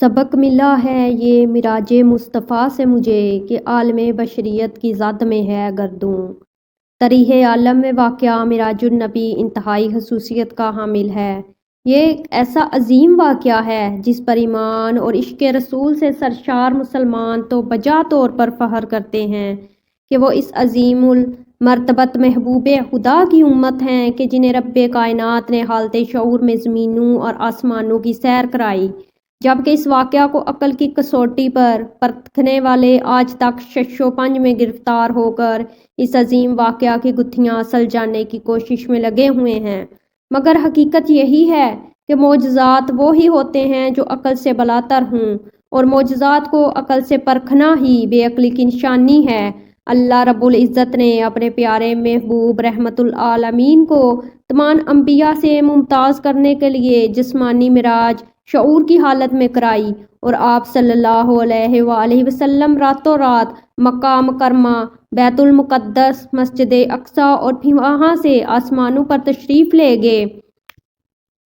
سبق ملا ہے یہ معراج مصطفیٰ سے مجھے کہ عالم بشریت کی زد میں ہے گردوں۔ تاریخ عالم میں واقعہ معراج النبی انتہائی خصوصیت کا حامل ہے۔ یہ ایک ایسا عظیم واقعہ ہے جس پر ایمان اور عشق رسول سے سرشار مسلمان تو بجا طور پر فخر کرتے ہیں کہ وہ اس عظیم المرتبت محبوب خدا کی امت ہیں کہ جنہیں رب کائنات نے حالت شعور میں زمینوں اور آسمانوں کی سیر کرائی، جبکہ اس واقعہ کو عقل کی کسوٹی پر پرکھنے والے آج تک شش و پنج میں گرفتار ہو کر اس عظیم واقعہ کی گتھیاں سلجھانے کی کوشش میں لگے ہوئے ہیں، مگر حقیقت یہی ہے کہ معجزات وہی ہوتے ہیں جو عقل سے بالاتر ہوں، اور معجزات کو عقل سے پرکھنا ہی بے عقلی کی نشانی ہے۔ اللہ رب العزت نے اپنے پیارے محبوب رحمت العالمین کو تمام انبیاء سے ممتاز کرنے کے لیے جسمانی معراج شعور کی حالت میں کرائی، اور آپ صلی اللہ علیہ وآلہ وسلم راتوں رات مکہ مکرمہ، بیت المقدس، مسجد اقصیٰ اور پھر وہاں سے آسمانوں پر تشریف لے گئے،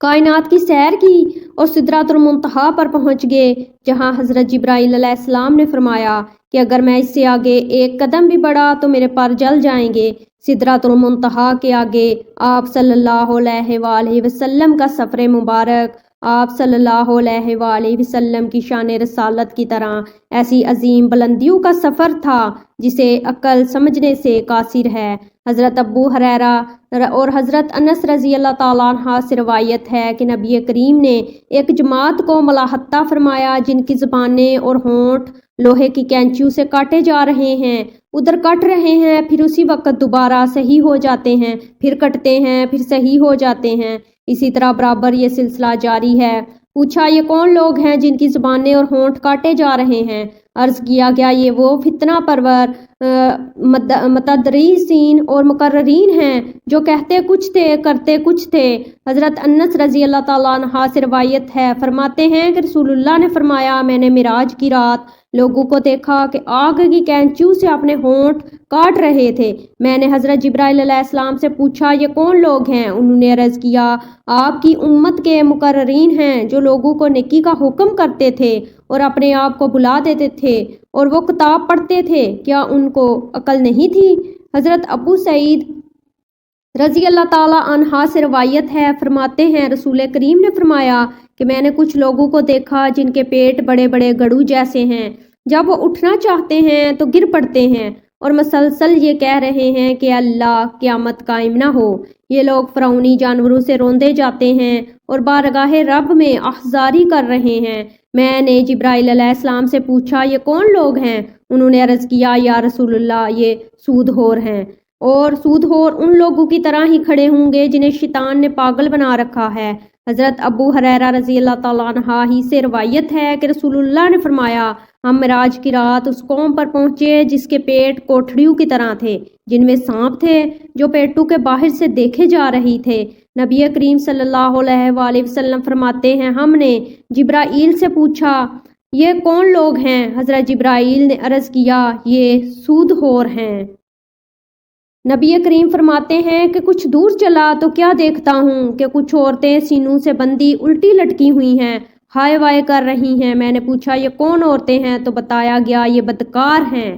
کائنات کی سیر کی اور سدرۃ المنتہا پر پہنچ گئے، جہاں حضرت جبرائیل علیہ السلام نے فرمایا کہ اگر میں اس سے آگے ایک قدم بھی بڑھا تو میرے پر جل جائیں گے۔ سدرۃ المنتہا کے آگے آپ صلی اللہ علیہ وآلہ وسلم کا سفر مبارک آپ صلی اللہ علیہ وآلہ وسلم کی شان رسالت کی طرح ایسی عظیم بلندیوں کا سفر تھا جسے عقل سمجھنے سے قاصر ہے۔ حضرت ابو ہریرہ اور حضرت انس رضی اللہ تعالیٰ عنہ سے روایت ہے کہ نبی کریم نے ایک جماعت کو ملاحتہ فرمایا جن کی زبانیں اور ہونٹ لوہے کی کینچیوں سے کاٹے جا رہے ہیں، ادھر کٹ رہے ہیں، پھر اسی وقت دوبارہ صحیح ہو جاتے ہیں، پھر کٹتے ہیں، پھر صحیح ہو جاتے ہیں، اسی طرح برابر یہ سلسلہ جاری ہے۔ پوچھا یہ کون لوگ ہیں جن کی زبانیں اور ہونٹ کاٹے جا رہے ہیں؟ عرض کیا گیا یہ وہ فتنہ پرور متدرسین اور مقررین ہیں جو کہتے کچھ تھے کرتے کچھ تھے۔ حضرت انس رضی اللہ تعالیٰ عنہ سے روایت ہے، فرماتے ہیں کہ رسول اللہ نے فرمایا میں نے معراج کی رات لوگوں کو دیکھا کہ آگ کی کینچیوں سے اپنے ہونٹ کاٹ رہے تھے۔ میں نے حضرت جبرائیل علیہ السلام سے پوچھا یہ کون لوگ ہیں؟ انہوں نے عرض کیا آپ کی امت کے مقررین ہیں جو لوگوں کو نیکی کا حکم کرتے تھے اور اپنے آپ کو بلا دیتے تھے اور وہ کتاب پڑھتے تھے، کیا ان کو عقل نہیں تھی؟ حضرت ابو سعید رضی اللہ تعالیٰ عنہ سے روایت ہے، فرماتے ہیں رسول کریم نے فرمایا کہ میں نے کچھ لوگوں کو دیکھا جن کے پیٹ بڑے بڑے گڑو جیسے ہیں، جب وہ اٹھنا چاہتے ہیں تو گر پڑتے ہیں اور مسلسل یہ کہہ رہے ہیں کہ اللہ قیامت قائم نہ ہو۔ یہ لوگ فرعونی جانوروں سے روندے جاتے ہیں اور بارگاہ رب میں آہذاری کر رہے ہیں۔ میں نے جبرائیل علیہ السلام سے پوچھا یہ کون لوگ ہیں؟ انہوں نے عرض کیا یا رسول اللہ یہ سود خور ہیں، اور سود خور ان لوگوں کی طرح ہی کھڑے ہوں گے جنہیں شیطان نے پاگل بنا رکھا ہے۔ حضرت ابو ہریرہ رضی اللہ تعالیٰ عنہ ہی سے روایت ہے کہ رسول اللہ نے فرمایا ہم معراج کی رات اس قوم پر پہنچے جس کے پیٹ کوٹھڑیوں کی طرح تھے، جن میں سانپ تھے جو پیٹوں کے باہر سے دیکھے جا رہی تھے۔ نبی کریم صلی اللہ علیہ وآلہ وسلم فرماتے ہیں ہم نے جبرائیل سے پوچھا یہ کون لوگ ہیں؟ حضرت جبرائیل نے عرض کیا یہ سود خور ہیں۔ نبی کریم فرماتے ہیں کہ کچھ دور چلا تو کیا دیکھتا ہوں کہ کچھ عورتیں سینوں سے بندھی الٹی لٹکی ہوئی ہیں، ہائے وائے کر رہی ہیں۔ میں نے پوچھا یہ کون عورتیں ہیں؟ تو بتایا گیا یہ بدکار ہیں۔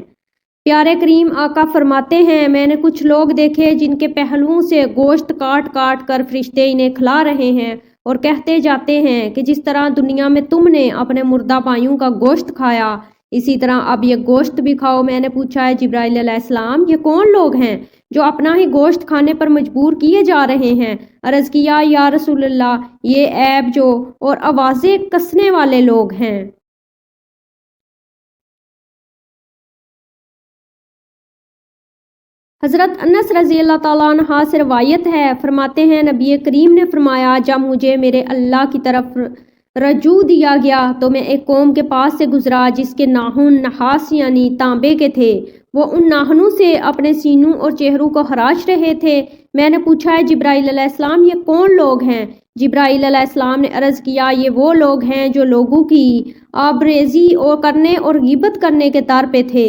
پیارے کریم آقا فرماتے ہیں میں نے کچھ لوگ دیکھے جن کے پہلوؤں سے گوشت کاٹ کاٹ کر فرشتے انہیں کھلا رہے ہیں اور کہتے جاتے ہیں کہ جس طرح دنیا میں تم نے اپنے مردہ بھائیوں کا گوشت کھایا اسی طرح اب یہ گوشت بھی کھاؤ۔ میں نے پوچھا ہے جبرائیل علیہ السلام یہ کون لوگ ہیں جو اپنا ہی گوشت کھانے پر مجبور کیے جا رہے ہیں؟ عرض کیا یا رسول اللہ یہ عیب جو اور آوازیں کسنے والے لوگ ہیں۔ حضرت انس رضی اللہ تعالیٰ عنہ سے روایت ہے، فرماتے ہیں نبی کریم نے فرمایا جب مجھے میرے اللہ کی طرف رجوع دیا گیا تو میں ایک قوم کے پاس سے گزرا جس کے ناخن نحاس یعنی تانبے کے تھے، وہ ان ناخنوں سے اپنے سینوں اور چہروں کو خراش رہے تھے۔ میں نے پوچھا ہے جبرائیل علیہ السلام یہ کون لوگ ہیں؟ جبرائیل علیہ السلام نے عرض کیا یہ وہ لوگ ہیں جو لوگوں کی آبروریزی کرنے اور غیبت کرنے کے طار پہ تھے۔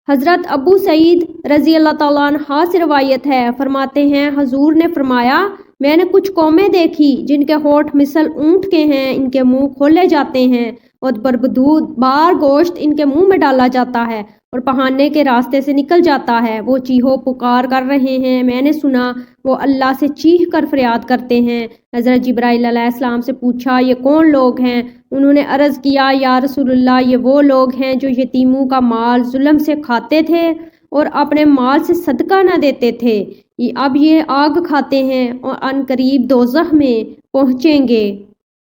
حضرت ابو سعید رضی اللہ تعالیٰ عنہ سے روایت ہے، فرماتے ہیں حضور نے فرمایا میں نے کچھ قومیں دیکھی جن کے ہونٹ مثل اونٹ کے ہیں، ان کے منہ کھولے جاتے ہیں اور بربدود بار گوشت ان کے منہ میں ڈالا جاتا ہے اور پہاننے کے راستے سے نکل جاتا ہے۔ وہ چیخو پکار کر رہے ہیں، میں نے سنا وہ اللہ سے چیخ کر فریاد کرتے ہیں۔ حضرت جبرائیل علیہ السلام سے پوچھا یہ کون لوگ ہیں؟ انہوں نے عرض کیا یا رسول اللہ یہ وہ لوگ ہیں جو یتیموں کا مال ظلم سے کھاتے تھے اور اپنے مال سے صدقہ نہ دیتے تھے، اب یہ آگ کھاتے ہیں اور ان قریب دوزخ میں پہنچیں گے۔